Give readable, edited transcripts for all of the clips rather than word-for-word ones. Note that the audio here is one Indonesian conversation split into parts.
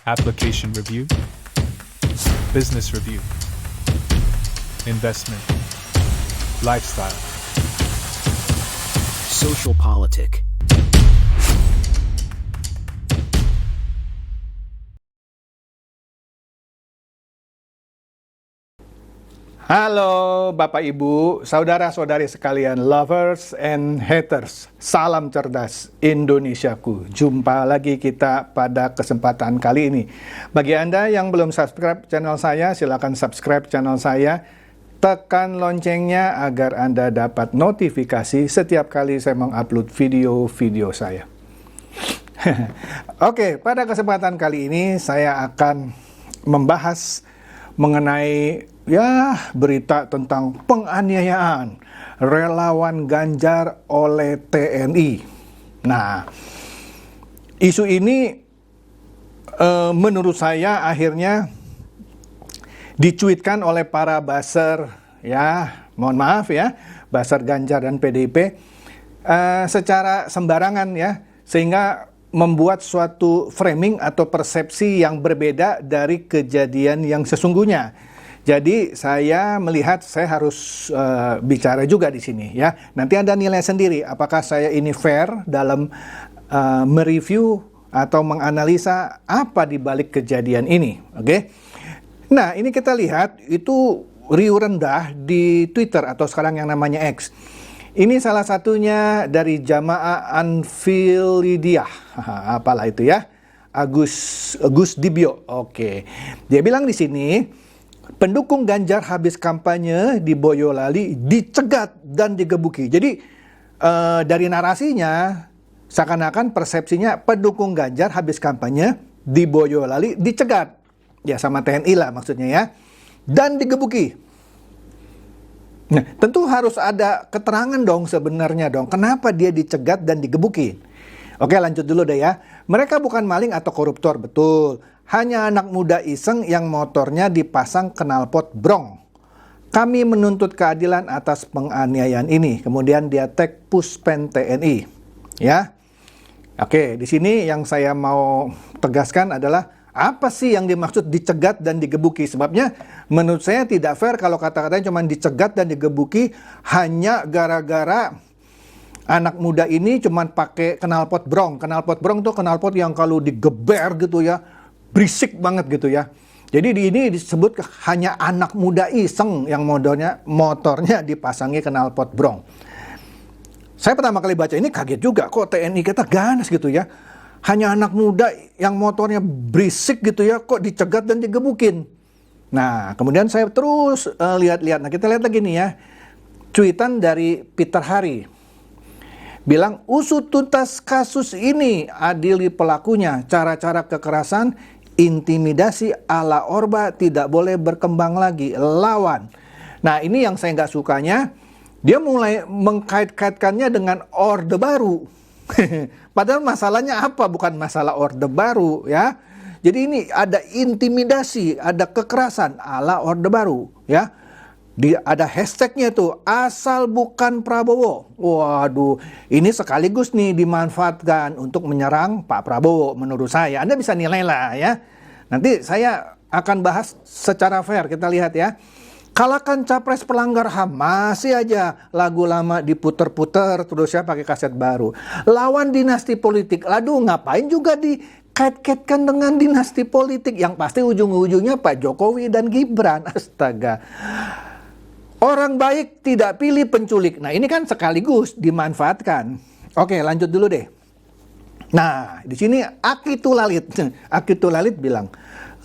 application review, business review, investment, lifestyle, social politic. Halo Bapak Ibu, saudara-saudari sekalian, lovers and haters. Salam cerdas Indonesiaku. Jumpa lagi kita pada kesempatan kali ini. Bagi Anda yang belum subscribe channel saya, silakan subscribe channel saya. Tekan loncengnya agar Anda dapat notifikasi setiap kali saya mengupload video-video saya. Oke, pada kesempatan kali ini saya akan membahas mengenai berita tentang penganiayaan relawan Ganjar oleh TNI. Nah, isu ini menurut saya akhirnya dicuitkan oleh para buzzer, mohon maaf buzzer Ganjar dan PDIP secara sembarangan sehingga membuat suatu framing atau persepsi yang berbeda dari kejadian yang sesungguhnya. Jadi saya melihat saya harus bicara juga di sini Nanti Anda nilai sendiri apakah saya ini fair dalam mereview atau menganalisa apa di balik kejadian ini. Oke. Nah, ini kita lihat itu riuh rendah di Twitter atau sekarang yang namanya X. Ini salah satunya dari Jamaah Anfilidiyah. Apalah itu Agus Dibyo. Oke. Dia bilang di sini, pendukung Ganjar habis kampanye di Boyolali dicegat dan digebuki. Jadi dari narasinya seakan-akan persepsinya pendukung Ganjar habis kampanye di Boyolali dicegat. Ya sama TNI lah maksudnya dan digebuki. Nah, tentu harus ada keterangan dong sebenarnya dong. Kenapa dia dicegat dan digebuki? Oke, lanjut dulu deh Mereka bukan maling atau koruptor, betul. Hanya anak muda iseng yang motornya dipasang knalpot brong. Kami menuntut keadilan atas penganiayaan ini. Kemudian dia tag Puspen TNI. Oke, di sini yang saya mau tegaskan adalah apa sih yang dimaksud dicegat dan digebuki? Sebabnya menurut saya tidak fair kalau kata-katanya cuma dicegat dan digebuki hanya gara-gara anak muda ini cuma pakai knalpot brong. Knalpot brong tuh knalpot yang kalau digeber gitu berisik banget gitu Jadi di ini disebut hanya anak muda iseng yang motornya dipasangi knalpot brong. Saya pertama kali baca ini kaget juga, kok TNI kita ganas gitu Hanya anak muda yang motornya berisik gitu kok dicegat dan digebukin. Nah, kemudian saya terus lihat-lihat. Nah, kita lihat lagi nih cuitan dari Peter Hari. Bilang, usut tuntas kasus ini, adili pelakunya, cara-cara kekerasan, intimidasi ala Orba tidak boleh berkembang lagi, lawan. Nah, ini yang saya nggak sukanya, dia mulai mengkait-kaitkannya dengan Orde Baru. Padahal masalahnya apa? Bukan masalah Orde Baru Jadi ini ada intimidasi, ada kekerasan ala Orde Baru Ada hashtagnya tuh, asal bukan Prabowo. Waduh, ini sekaligus nih dimanfaatkan untuk menyerang Pak Prabowo menurut saya. Anda bisa nilai lah Nanti saya akan bahas secara fair, kita lihat Kalahkan capres pelanggar HAM, masih aja lagu lama diputer-puter terus pakai kaset baru. Lawan dinasti politik, aduh ngapain juga dikait-kaitkan dengan dinasti politik yang pasti ujung-ujungnya Pak Jokowi dan Gibran. Astaga. Orang baik tidak pilih penculik. Nah, ini kan sekaligus dimanfaatkan. Oke, lanjut dulu deh. Nah, di sini Aki Tulalit bilang,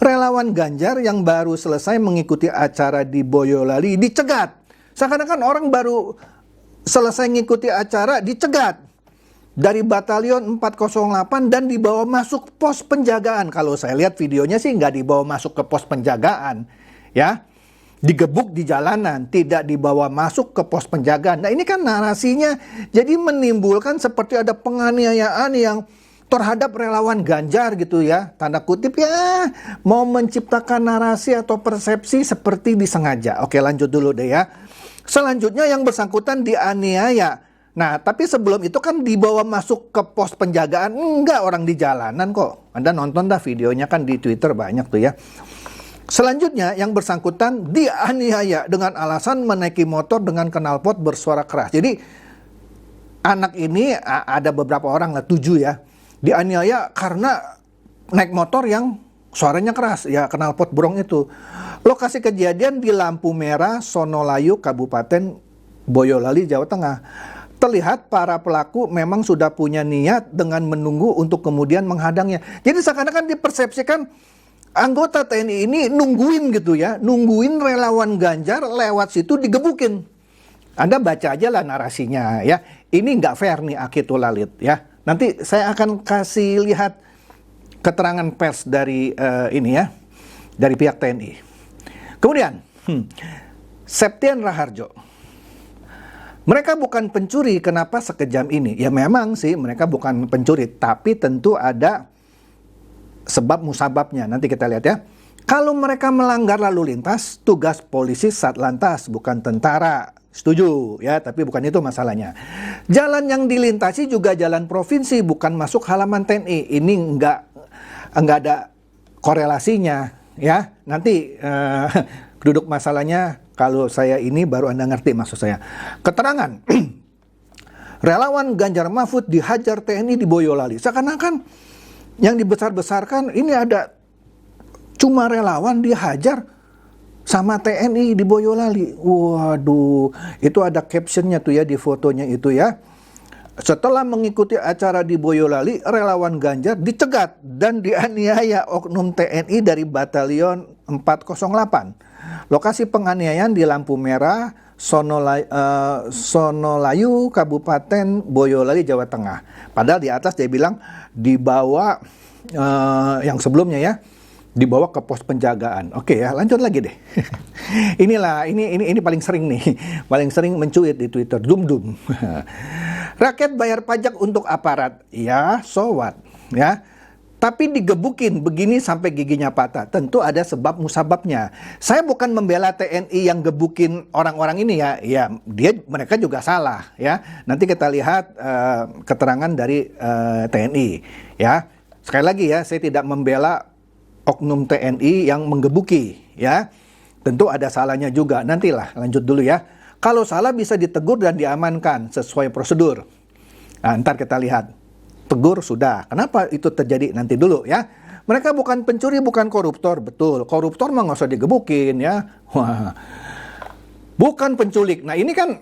relawan Ganjar yang baru selesai mengikuti acara di Boyolali dicegat. Seakan-akan orang baru selesai mengikuti acara dicegat dari Batalion 408 dan dibawa masuk pos penjagaan. Kalau saya lihat videonya sih nggak dibawa masuk ke pos penjagaan digebuk di jalanan, tidak dibawa masuk ke pos penjagaan. Nah, ini kan narasinya jadi menimbulkan seperti ada penganiayaan yang terhadap relawan Ganjar gitu tanda kutip mau menciptakan narasi atau persepsi seperti disengaja. Oke, lanjut dulu deh Selanjutnya yang bersangkutan dianiaya Nah, tapi sebelum itu kan dibawa masuk ke pos penjagaan, enggak, orang di jalanan kok. Anda nonton dah videonya kan di Twitter banyak tuh ya. Selanjutnya yang bersangkutan dianiaya dengan alasan menaiki motor dengan knalpot bersuara keras. Jadi anak ini ada beberapa orang lah, 7 ya, dianiaya karena naik motor yang suaranya keras, ya knalpot brong itu. Lokasi kejadian di lampu merah Sonolayu, Kabupaten Boyolali, Jawa Tengah. Terlihat para pelaku memang sudah punya niat dengan menunggu untuk kemudian menghadangnya. Jadi seakan-akan dipersepsikan anggota TNI ini nungguin gitu ya, nungguin relawan Ganjar lewat situ digebukin. Anda baca aja lah narasinya ya. Ini nggak fair nih Akitul Lalit ya. Nanti saya akan kasih lihat keterangan pers dari ini ya, dari pihak TNI. Kemudian Septian Raharjo. Mereka bukan pencuri, kenapa sekejam ini? Ya memang sih mereka bukan pencuri, tapi tentu ada sebab musababnya. Nanti kita lihat ya. Kalau mereka melanggar lalu lintas, tugas polisi Satlantas, bukan tentara. Setuju ya, tapi bukan itu masalahnya. Jalan yang dilintasi juga jalan provinsi, bukan masuk halaman TNI. Ini enggak ada korelasinya ya. Nanti duduk masalahnya. Kalau saya ini baru Anda ngerti maksud saya. Keterangan relawan Ganjar Mahfud dihajar TNI di Boyolali. Seakan-akan yang dibesar-besarkan ini ada cuma relawan dihajar sama TNI di Boyolali. Waduh, itu ada captionnya tuh ya di fotonya itu ya. Setelah mengikuti acara di Boyolali, relawan Ganjar dicegat dan dianiaya oknum TNI dari Batalion 408. Lokasi penganiayaan di lampu merah Sonolayu, Kabupaten Boyolali, Jawa Tengah. Padahal di atas dia bilang dibawa yang sebelumnya ya, dibawa ke pos penjagaan. Oke ya, lanjut lagi deh. ini paling sering nih, paling sering mencuit di Twitter. Dum. Rakyat bayar pajak untuk aparat, ya, so what, ya. Tapi digebukin begini sampai giginya patah. Tentu ada sebab musababnya. Saya bukan membela TNI yang gebukin orang-orang ini ya. Ya, mereka juga salah ya. Nanti kita lihat keterangan dari TNI ya. Sekali lagi ya, saya tidak membela oknum TNI yang menggebuki ya. Tentu ada salahnya juga. Nantilah, lanjut dulu ya. Kalau salah bisa ditegur dan diamankan sesuai prosedur. Nah, ntar kita lihat. Tegur sudah. Kenapa itu terjadi? Nanti dulu ya. Mereka bukan pencuri, bukan koruptor. Betul. Koruptor mah nggak usah digebukin ya. Wah. Bukan penculik. Nah ini kan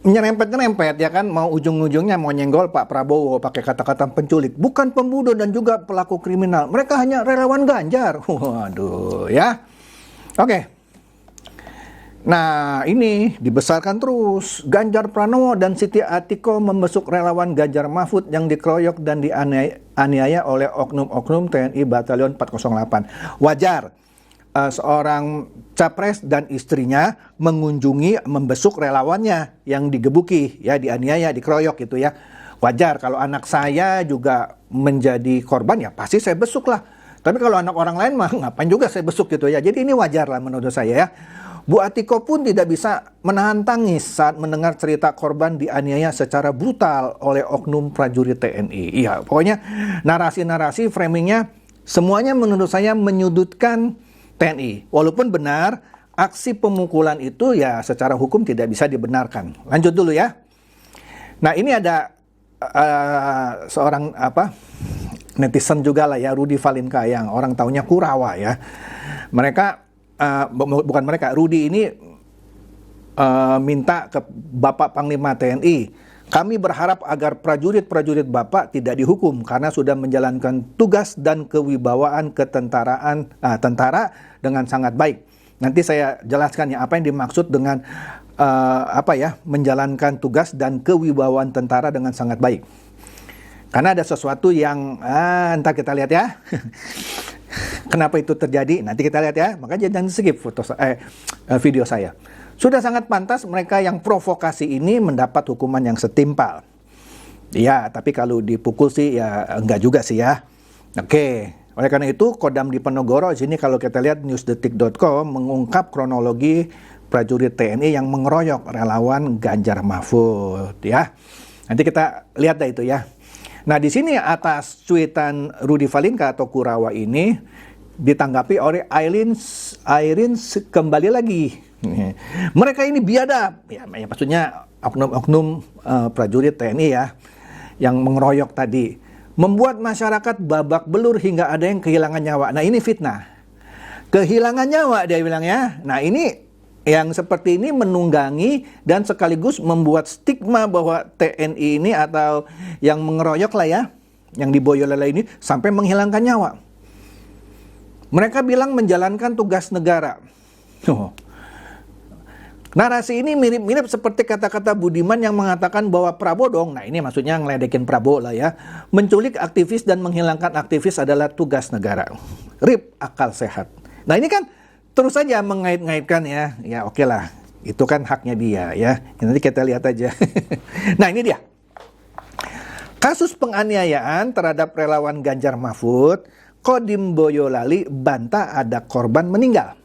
nyerempet-nyerempet ya kan. Mau ujung-ujungnya mau nyenggol Pak Prabowo pakai kata-kata penculik. Bukan pembunuh dan juga pelaku kriminal. Mereka hanya relawan Ganjar. Waduh ya. Oke. Nah ini dibesarkan terus. Ganjar Pranowo dan Siti Atiko membesuk relawan Ganjar Mahfud yang dikeroyok dan dianiaya oleh oknum-oknum TNI Batalion 408. Wajar seorang capres dan istrinya mengunjungi, membesuk relawannya yang digebuki, ya, dianiaya, dikeroyok gitu ya. Wajar kalau anak saya juga menjadi korban ya pasti saya besuk lah. Tapi kalau anak orang lain mah ngapain juga saya besuk gitu ya. Jadi ini wajar lah menurut saya ya. Bu Atiko pun tidak bisa menahan tangis saat mendengar cerita korban dianiaya secara brutal oleh oknum prajurit TNI. Iya, pokoknya narasi-narasi framingnya semuanya menurut saya menyudutkan TNI. Walaupun benar, aksi pemukulan itu ya secara hukum tidak bisa dibenarkan. Lanjut dulu ya. Nah ini ada seorang netizen juga lah ya, Rudi Valinka yang orang taunya Kurawa ya. Rudi ini minta ke Bapak Panglima TNI, kami berharap agar prajurit-prajurit Bapak tidak dihukum karena sudah menjalankan tugas dan kewibawaan ketentaraan tentara dengan sangat baik. Nanti saya jelaskan ya apa yang dimaksud dengan menjalankan tugas dan kewibawaan tentara dengan sangat baik. Karena ada sesuatu yang entar kita lihat ya. Kenapa itu terjadi? Nanti kita lihat ya. Makanya jangan skip video saya. Sudah sangat pantas mereka yang provokasi ini mendapat hukuman yang setimpal. Ya, tapi kalau dipukul sih ya enggak juga sih ya. Oke. Oleh karena itu, Kodam Diponegoro sini kalau kita lihat newsdetik.com mengungkap kronologi prajurit TNI yang mengeroyok relawan Ganjar Mahfud ya. Nanti kita lihat dah itu ya. Nah, di sini atas cuitan Rudy Valinka atau Kurawa ini ditanggapi oleh Airin kembali lagi. Mereka ini biadab. Ya, maksudnya oknum-oknum prajurit TNI ya yang mengeroyok tadi, membuat masyarakat babak belur hingga ada yang kehilangan nyawa. Nah, ini fitnah. Kehilangan nyawa dia bilang ya. Nah, ini yang seperti ini menunggangi dan sekaligus membuat stigma bahwa TNI ini atau yang mengeroyok lah ya, yang di Boyolali ini sampai menghilangkan nyawa. Mereka bilang menjalankan tugas negara. Narasi ini mirip-mirip seperti kata-kata Budiman yang mengatakan bahwa Prabowo dong, nah ini maksudnya ngeledekin Prabowo lah ya, menculik aktivis dan menghilangkan aktivis adalah tugas negara. Rip akal sehat. Nah ini kan terus saja mengait-ngaitkan ya oke lah, itu kan haknya dia ya. Nanti kita lihat aja. Nah ini dia. Kasus penganiayaan terhadap relawan Ganjar Mahfud, Kodim Boyolali bantah ada korban meninggal.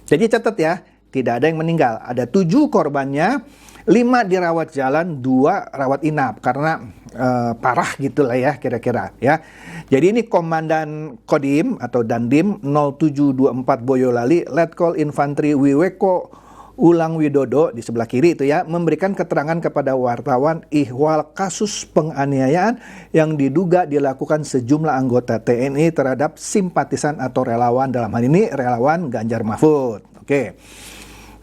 Jadi catat ya, tidak ada yang meninggal. Ada 7 korbannya, 5 dirawat jalan, 2 rawat inap karena parah gitulah ya kira-kira ya. Jadi ini Komandan Kodim atau Dandim 0724 Boyolali, Letkol Infantri Wiweko Ulang Widodo di sebelah kiri itu ya, memberikan keterangan kepada wartawan ihwal kasus penganiayaan yang diduga dilakukan sejumlah anggota TNI terhadap simpatisan atau relawan, dalam hal ini relawan Ganjar Mahfud. Oke.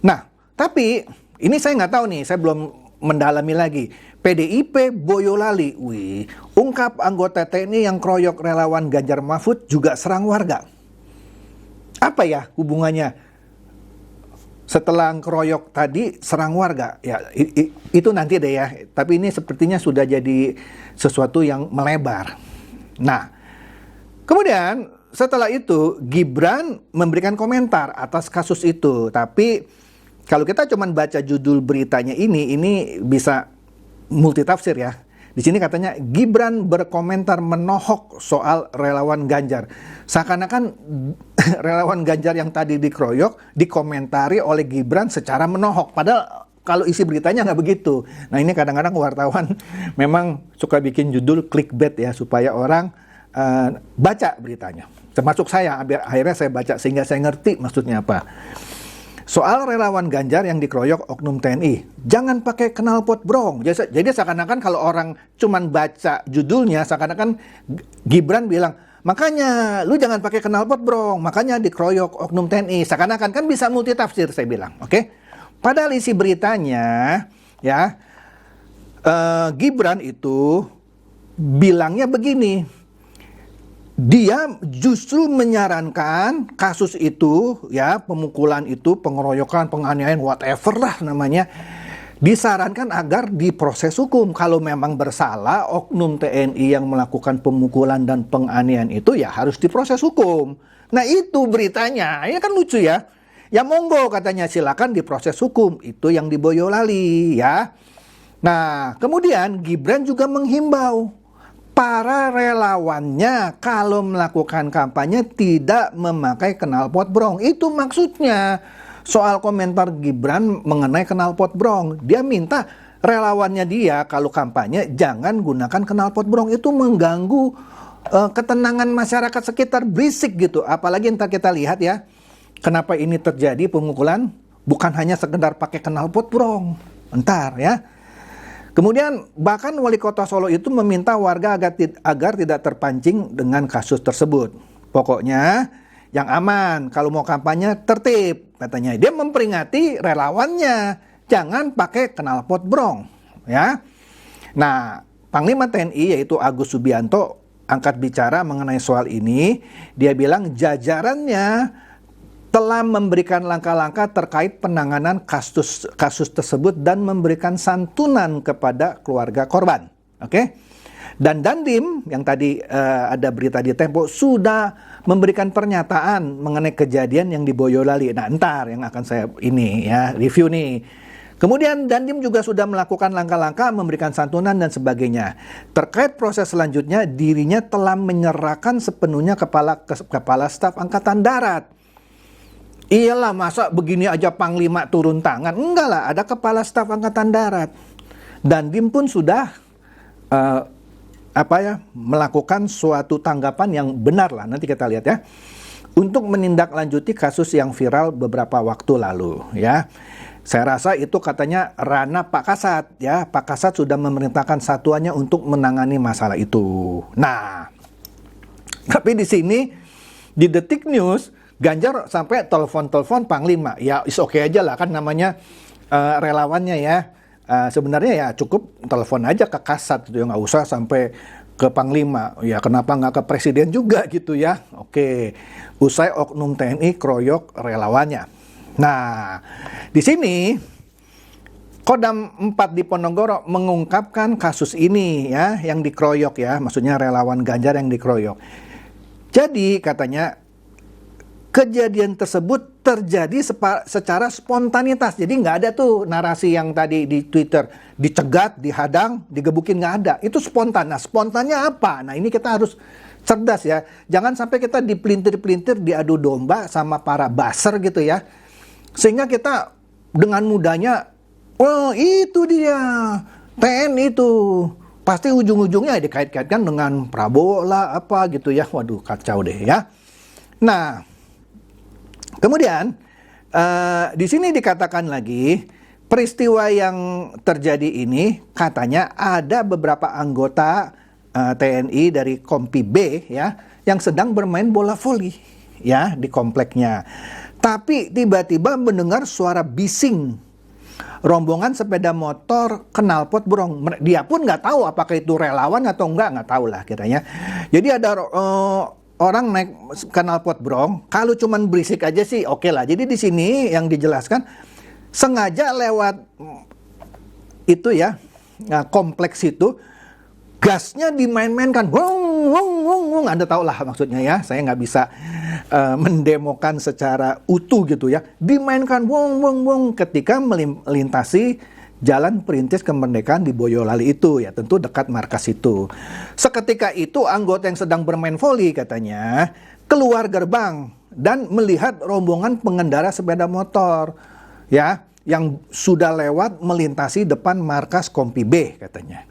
Nah, tapi ini saya nggak tahu nih, saya belum mendalami lagi. PDIP Boyolali, ungkap anggota TNI yang keroyok relawan Ganjar Mahfud juga serang warga. Apa ya hubungannya? Setelah keroyok tadi serang warga, ya itu nanti deh ya. Tapi ini sepertinya sudah jadi sesuatu yang melebar. Nah, kemudian setelah itu Gibran memberikan komentar atas kasus itu. Tapi kalau kita cuma baca judul beritanya ini bisa multitafsir ya. Di sini katanya Gibran berkomentar menohok soal relawan Ganjar. Seakan-akan relawan Ganjar yang tadi dikeroyok dikomentari oleh Gibran secara menohok. Padahal kalau isi beritanya nggak begitu. Nah ini kadang-kadang wartawan memang suka bikin judul clickbait ya supaya orang baca beritanya. Termasuk saya, akhirnya saya baca sehingga saya ngerti maksudnya apa. Soal relawan Ganjar yang dikeroyok oknum TNI, jangan pakai knalpot brong. Jadi seakan-akan kalau orang cuman baca judulnya, seakan-akan Gibran bilang, makanya lu jangan pakai knalpot brong, makanya dikeroyok oknum TNI. Seakan-akan kan bisa multitafsir saya bilang, oke? Padahal isi beritanya, ya Gibran itu bilangnya begini. Dia justru menyarankan kasus itu, ya pemukulan itu, pengeroyokan, penganiayaan, whatever lah namanya, disarankan agar diproses hukum. Kalau memang bersalah oknum TNI yang melakukan pemukulan dan penganiayaan itu ya harus diproses hukum. Nah itu beritanya, ini kan lucu ya. Ya monggo katanya silakan diproses hukum, itu yang di Boyolali ya. Nah kemudian Gibran juga menghimbau para relawannya kalau melakukan kampanye tidak memakai knalpot brong. Itu maksudnya soal komentar Gibran mengenai knalpot brong. Dia minta relawannya dia kalau kampanye jangan gunakan knalpot brong. Itu mengganggu ketenangan masyarakat sekitar, berisik gitu. Apalagi ntar kita lihat ya, kenapa ini terjadi pemukulan bukan hanya sekedar pakai knalpot brong. Ntar ya. Kemudian bahkan wali kota Solo itu meminta warga agar tidak terpancing dengan kasus tersebut. Pokoknya yang aman, kalau mau kampanye tertib katanya. Dia memperingati relawannya, jangan pakai knalpot brong. Ya. Nah, Panglima TNI yaitu Agus Subianto angkat bicara mengenai soal ini. Dia bilang jajarannya telah memberikan langkah-langkah terkait penanganan kasus tersebut dan memberikan santunan kepada keluarga korban. Oke? Dan Dandim yang tadi ada berita di Tempo sudah memberikan pernyataan mengenai kejadian yang di Boyolali. Nah, entar yang akan saya review nih. Kemudian Dandim juga sudah melakukan langkah-langkah memberikan santunan dan sebagainya. Terkait proses selanjutnya, dirinya telah menyerahkan sepenuhnya kepala staf Angkatan Darat Iyalah, masa begini aja Panglima turun tangan? Enggak lah, ada Kepala Staf Angkatan Darat. Dan DIM pun sudah melakukan suatu tanggapan yang benar lah. Nanti kita lihat ya. Untuk menindaklanjuti kasus yang viral beberapa waktu lalu ya. Saya rasa itu katanya ranah Pak Kasat ya. Pak Kasat sudah memerintahkan satuannya untuk menangani masalah itu. Nah, tapi di sini di Detik News Ganjar sampai telepon Panglima. Ya, is oke aja lah, kan namanya relawannya ya. Sebenarnya ya cukup telepon aja ke Kasat gitu ya, nggak usah sampai ke Panglima. Ya kenapa nggak ke Presiden juga gitu ya. Oke, usai oknum TNI kroyok relawannya. Nah, di sini Kodam 4 di Ponorogo mengungkapkan kasus ini ya, yang dikeroyok ya, maksudnya relawan Ganjar yang dikeroyok. Jadi katanya kejadian tersebut terjadi secara spontanitas. Jadi nggak ada tuh narasi yang tadi di Twitter, dicegat, dihadang, digebukin, nggak ada. Itu spontan. Nah, spontannya apa? Nah, ini kita harus cerdas ya. Jangan sampai kita dipelintir-pelintir, diadu domba sama para buzzer gitu ya. Sehingga kita dengan mudahnya, oh itu dia, TNI itu. Pasti ujung-ujungnya dikait-kaitkan dengan Prabowo lah, apa gitu ya. Waduh, kacau deh ya. Nah, kemudian di sini dikatakan lagi peristiwa yang terjadi ini katanya ada beberapa anggota TNI dari Kompi B ya yang sedang bermain bola voli ya di kompleknya. Tapi tiba-tiba mendengar suara bising. Rombongan sepeda motor knalpot brong. Dia pun nggak tahu apakah itu relawan atau nggak tahu lah kiranya. Jadi ada orang naik knalpot brong, kalau cuman berisik aja sih oke lah. Jadi di sini yang dijelaskan sengaja lewat itu ya, kompleks itu gasnya dimain-mainkan, wong wong wong wong. Anda tahu lah maksudnya ya. Saya nggak bisa mendemokan secara utuh gitu ya. Dimainkan wong wong wong ketika melintasi Jalan Perintis Kemerdekaan di Boyolali itu ya, tentu dekat markas itu. Seketika itu anggota yang sedang bermain voli katanya keluar gerbang dan melihat rombongan pengendara sepeda motor ya yang sudah lewat melintasi depan markas Kompi B katanya.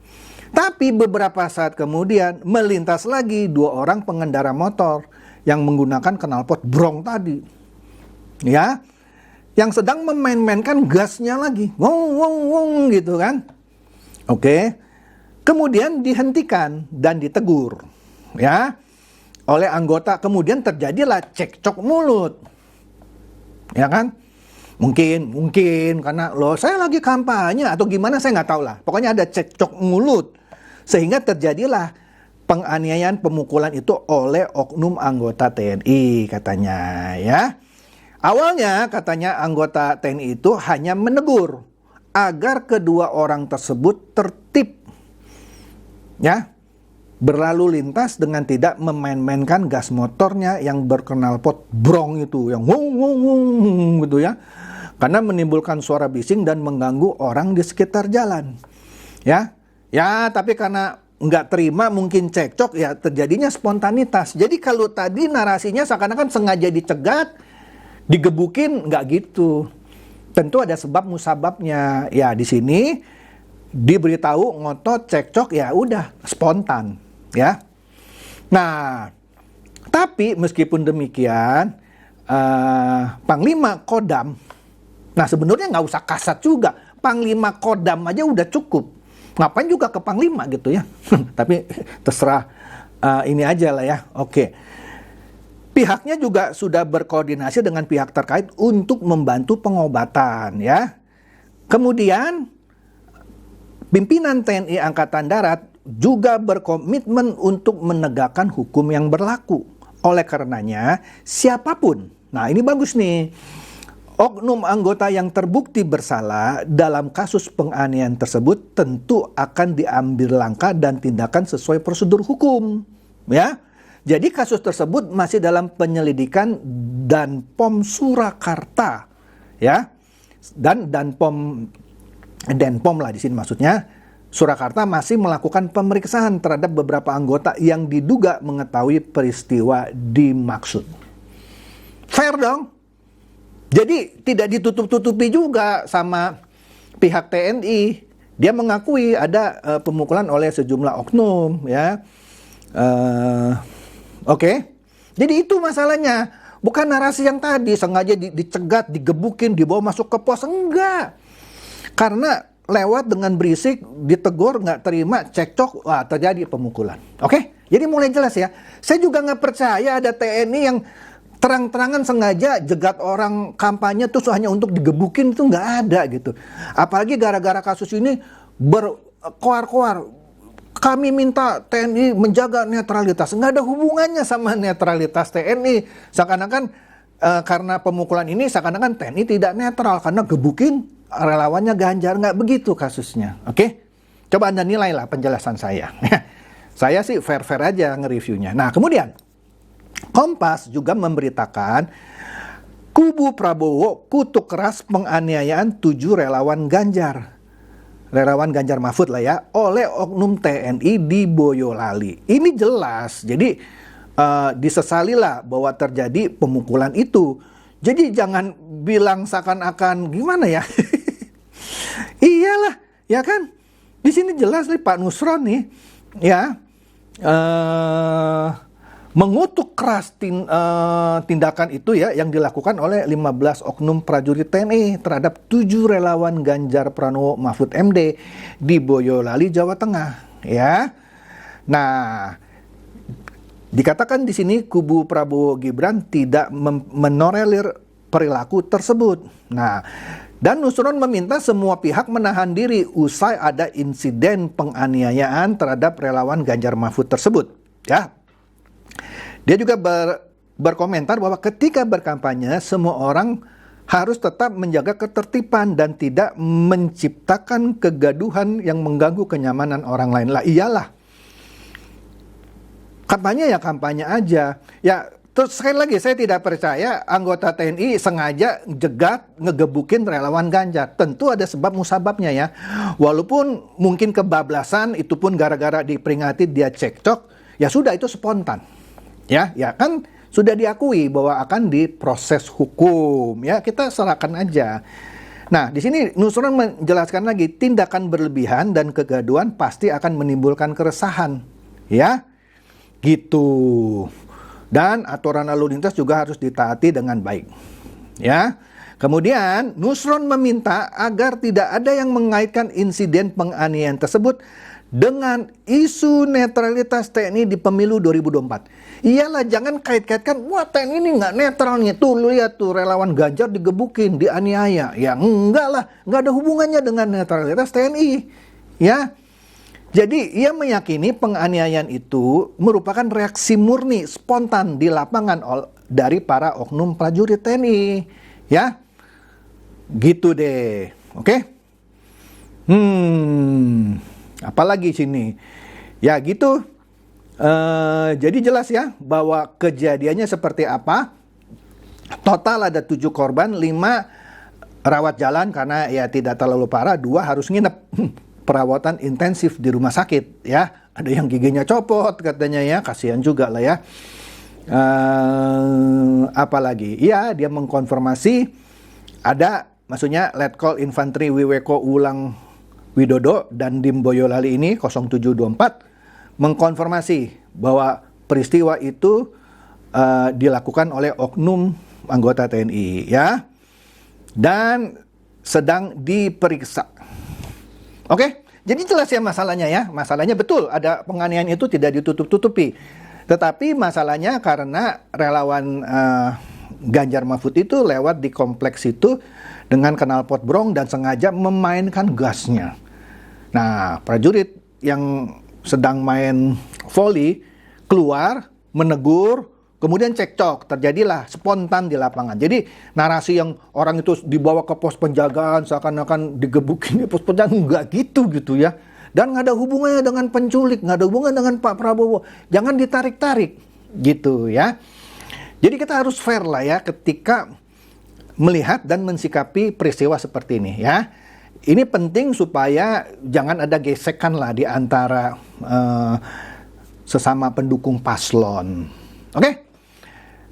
Tapi beberapa saat kemudian melintas lagi 2 orang pengendara motor yang menggunakan knalpot brong tadi. Ya. Yang sedang memain-mainkan gasnya lagi. Wong, wong, wong gitu kan. Oke. Kemudian dihentikan dan ditegur. Ya. Oleh anggota. Kemudian terjadilah cekcok mulut. Ya kan. Mungkin. Karena saya lagi kampanye. Atau gimana saya nggak tahu lah. Pokoknya ada cekcok mulut. Sehingga terjadilah penganiayaan pemukulan itu oleh oknum anggota TNI katanya ya. Awalnya katanya anggota TNI itu hanya menegur agar kedua orang tersebut tertib ya, berlalu lintas dengan tidak memain-mainkan gas motornya yang berknalpot brong itu yang wung wung wung gitu ya, karena menimbulkan suara bising dan mengganggu orang di sekitar jalan ya. Tapi karena nggak terima mungkin cekcok ya, terjadinya spontanitas. Jadi kalau tadi narasinya seakan-akan sengaja dicegat, digebukin, nggak gitu. Tentu ada sebab musababnya. Ya di sini diberitahu ngotot cekcok ya udah spontan ya. Nah, tapi meskipun demikian Panglima Kodam, nah sebenarnya nggak usah Kasat juga, Panglima Kodam aja udah cukup. Ngapain juga ke Panglima gitu ya. Tapi terserah ini aja lah ya. Oke. Pihaknya juga sudah berkoordinasi dengan pihak terkait untuk membantu pengobatan ya. Kemudian pimpinan TNI Angkatan Darat juga berkomitmen untuk menegakkan hukum yang berlaku. Oleh karenanya siapapun, nah ini bagus nih, oknum anggota yang terbukti bersalah dalam kasus penganiayaan tersebut tentu akan diambil langkah dan tindakan sesuai prosedur hukum ya. Jadi kasus tersebut masih dalam penyelidikan Danpom Surakarta ya. Dan Denpom lah di sini maksudnya. Surakarta masih melakukan pemeriksaan terhadap beberapa anggota yang diduga mengetahui peristiwa dimaksud. Fair dong? Jadi tidak ditutup-tutupi juga sama pihak TNI. Dia mengakui ada pemukulan oleh sejumlah oknum, ya. Oke. Jadi itu masalahnya. Bukan narasi yang tadi sengaja dicegat, digebukin, dibawa masuk ke pos. Enggak. Karena lewat dengan berisik, ditegur, nggak terima, cekcok, wah terjadi pemukulan. Oke? Jadi mulai jelas ya. Saya juga nggak percaya ada TNI yang terang-terangan sengaja jegat orang kampanye tuh hanya untuk digebukin, itu nggak ada gitu. Apalagi gara-gara kasus ini berkoar-koar. Kami minta TNI menjaga netralitas. Nggak ada hubungannya sama netralitas TNI. Seakan-akan karena pemukulan ini seakan-akan TNI tidak netral karena gebukin relawannya Ganjar. Nggak begitu kasusnya. Oke? Coba Anda nilailah penjelasan saya. Saya sih fair-fair aja nge-reviewnya. Nah, kemudian Kompas juga memberitakan kubu Prabowo kutuk keras penganiayaan 7 relawan Ganjar. Relawan Ganjar Mahfud lah ya, oleh oknum TNI di Boyolali. Ini jelas, jadi disesalilah bahwa terjadi pemukulan itu. Jadi jangan bilang seakan-akan gimana ya. Iyalah, ya kan? Di sini jelas nih Pak Nusron nih, ya. Mengutuk keras tindakan itu ya yang dilakukan oleh 15 oknum prajurit TNI terhadap 7 relawan Ganjar Pranowo Mahfud MD di Boyolali, Jawa Tengah, ya. Nah, dikatakan di sini kubu Prabowo Gibran tidak menolerir perilaku tersebut. Nah, dan Nusron meminta semua pihak menahan diri usai ada insiden penganiayaan terhadap relawan Ganjar Mahfud tersebut, ya. Dia juga berkomentar bahwa ketika berkampanye, semua orang harus tetap menjaga ketertiban dan tidak menciptakan kegaduhan yang mengganggu kenyamanan orang lain. Lah iyalah. Kampanye ya kampanye aja. Ya, terus sekali lagi saya tidak percaya anggota TNI sengaja jegat, ngegebukin relawan Ganjar. Tentu ada sebab musababnya ya. Walaupun mungkin kebablasan, itu pun gara-gara diperingati dia cekcok, ya sudah itu spontan. Ya kan sudah diakui bahwa akan diproses hukum. Ya, kita serahkan aja. Nah, di sini Nusron menjelaskan lagi tindakan berlebihan dan kegaduhan pasti akan menimbulkan keresahan. Ya. Gitu. Dan aturan lalu lintas juga harus ditaati dengan baik. Ya. Kemudian Nusron meminta agar tidak ada yang mengaitkan insiden penganiayaan tersebut dengan isu netralitas TNI di pemilu 2024. Iyalah, jangan kait-kaitkan, wah TNI ini nggak netral nih, tuh lihat tuh relawan Ganjar digebukin, dianiaya. Ya enggak lah, nggak ada hubungannya dengan netralitas TNI. Ya, jadi ia meyakini penganiayaan itu merupakan reaksi murni, spontan di lapangan dari para oknum prajurit TNI. Ya, gitu deh, oke? Apalagi sini, ya gitu. Jadi jelas ya bahwa kejadiannya seperti apa. Total ada 7 korban, 5 rawat jalan karena ya tidak terlalu parah, 2 harus nginep perawatan intensif di rumah sakit ya. Ada yang giginya copot katanya ya, kasihan juga lah ya. Apalagi ya, dia mengkonfirmasi ada, maksudnya Letkol Infanteri Wiweko Wulang Widodo dan Dim Boyolali ini 0724 mengkonfirmasi bahwa peristiwa itu dilakukan oleh oknum anggota TNI ya, dan sedang diperiksa. Oke, jadi jelas ya masalahnya ya. Masalahnya betul ada penganiayaan itu tidak ditutup-tutupi. Tetapi masalahnya karena relawan Ganjar Mahfud itu lewat di kompleks itu dengan knalpot brong dan sengaja memainkan gasnya. Nah, prajurit yang sedang main volley keluar, menegur, kemudian cekcok, terjadilah spontan di lapangan. Jadi narasi yang orang itu dibawa ke pos penjagaan seakan-akan digebukin di pos penjagaan, nggak gitu ya. Dan nggak ada hubungannya dengan penculik, nggak ada hubungan dengan Pak Prabowo. Jangan ditarik-tarik gitu ya. Jadi kita harus fair lah ya ketika melihat dan mensikapi peristiwa seperti ini ya. Ini penting supaya jangan ada gesekan lah di antara sesama pendukung paslon. Oke?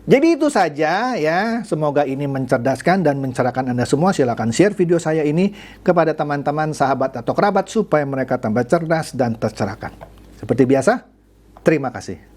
Jadi itu saja ya, semoga ini mencerdaskan dan mencerahkan Anda semua. Silakan share video saya ini kepada teman-teman, sahabat atau kerabat supaya mereka tambah cerdas dan tercerahkan. Seperti biasa, terima kasih.